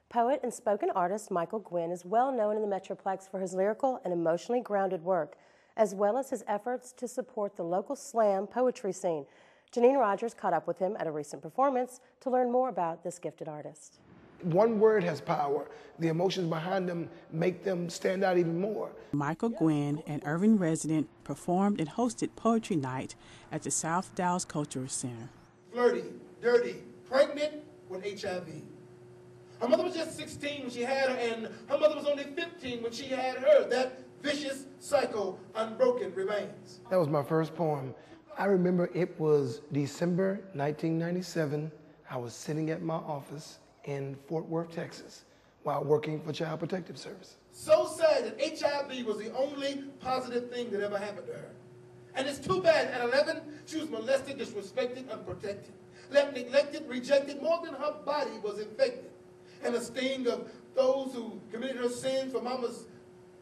Poet and spoken artist Michael Guinn is well known in the Metroplex for his lyrical and emotionally grounded work, as well as his efforts to support the local slam poetry scene. Janine Rogers caught up with him at a recent performance to learn more about this gifted artist. One word has power. The emotions behind them make them stand out even more. Michael Guinn, an Irving resident, performed and hosted Poetry Night at the South Dallas Cultural Center. Flirty, dirty, pregnant with HIV. Her mother was just 16 when she had her, and her mother was only 15 when she had her. That vicious cycle, unbroken, remains. That was my first poem. I remember it was December 1997. I was sitting at my office in Fort Worth, Texas, while working for Child Protective Services. So sad that HIV was the only positive thing that ever happened to her. And it's too bad at 11, she was molested, disrespected, unprotected, left neglected, rejected, more than her body was infected. And the sting of those who committed her sin for mama's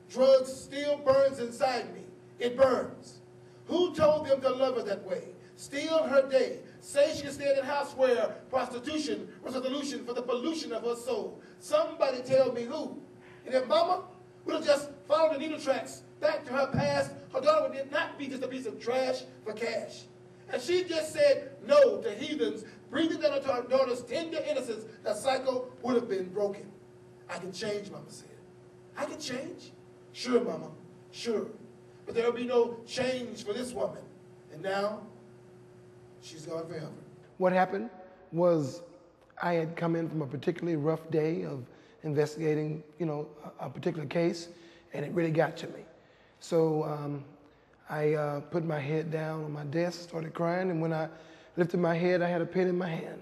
drugs still burns inside me. It burns. Who told them to love her that way? Steal her day. Say she can stay in a house where prostitution was a solution for the pollution of her soul. Somebody tell me who. And if mama would have just followed the needle tracks back to her past, her daughter would not be just a piece of trash for cash. And she just said no to heathens, breathing down into her daughter's tender innocence, the cycle would have been broken. I can change, mama said. I can change? Sure, mama, sure. But there will be no change for this woman. And now, she's gone forever. What happened was I had come in from a particularly rough day of investigating, a particular case, and it really got to me. So I put my head down on my desk, started crying, and when I lifted my head, I had a pen in my hand.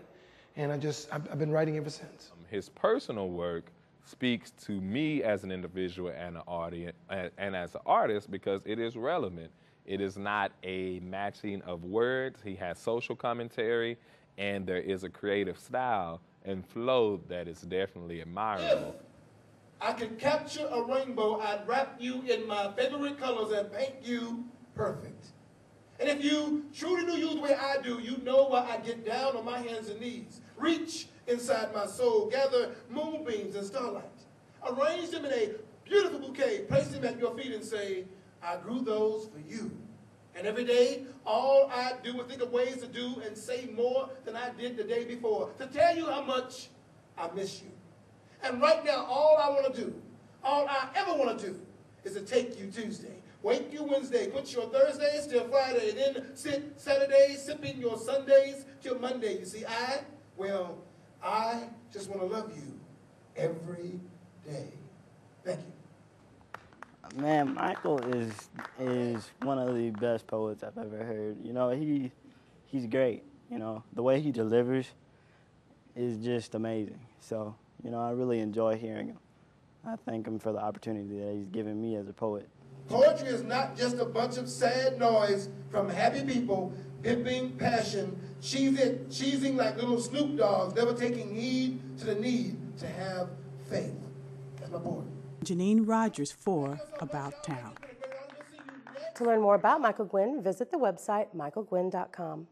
And I've been writing ever since. His personal work speaks to me as an individual and an audience, and as an artist, because it is relevant. It is not a matching of words. He has social commentary, and there is a creative style and flow that is definitely admirable. If I could capture a rainbow, I'd wrap you in my favorite colors and paint you perfect. And if you truly knew you the way I do, you know why I get down on my hands and knees, reach inside my soul, gather moonbeams and starlight, arrange them in a beautiful bouquet, place them at your feet and say, I grew those for you. And every day, all I do is think of ways to do and say more than I did the day before, to tell you how much I miss you. And right now, all I want to do, all I ever want to do, is to take you Tuesday, wake you Wednesday, put your Thursdays till Friday, then sit Saturdays, sipping your Sundays till Monday. You see, I just want to love you every day. Thank you. Man, Michael is one of the best poets I've ever heard. He's great. The way he delivers is just amazing. So, I really enjoy hearing him. I thank him for the opportunity that he's given me as a poet. Poetry is not just a bunch of sad noise from happy people, pimping passion, cheesing like little Snoop Dogs, never taking heed to the need to have faith. That's my poem. Janine Rogers for About Towne. To learn more about Michael Guinn, visit the website michaelguinn.com.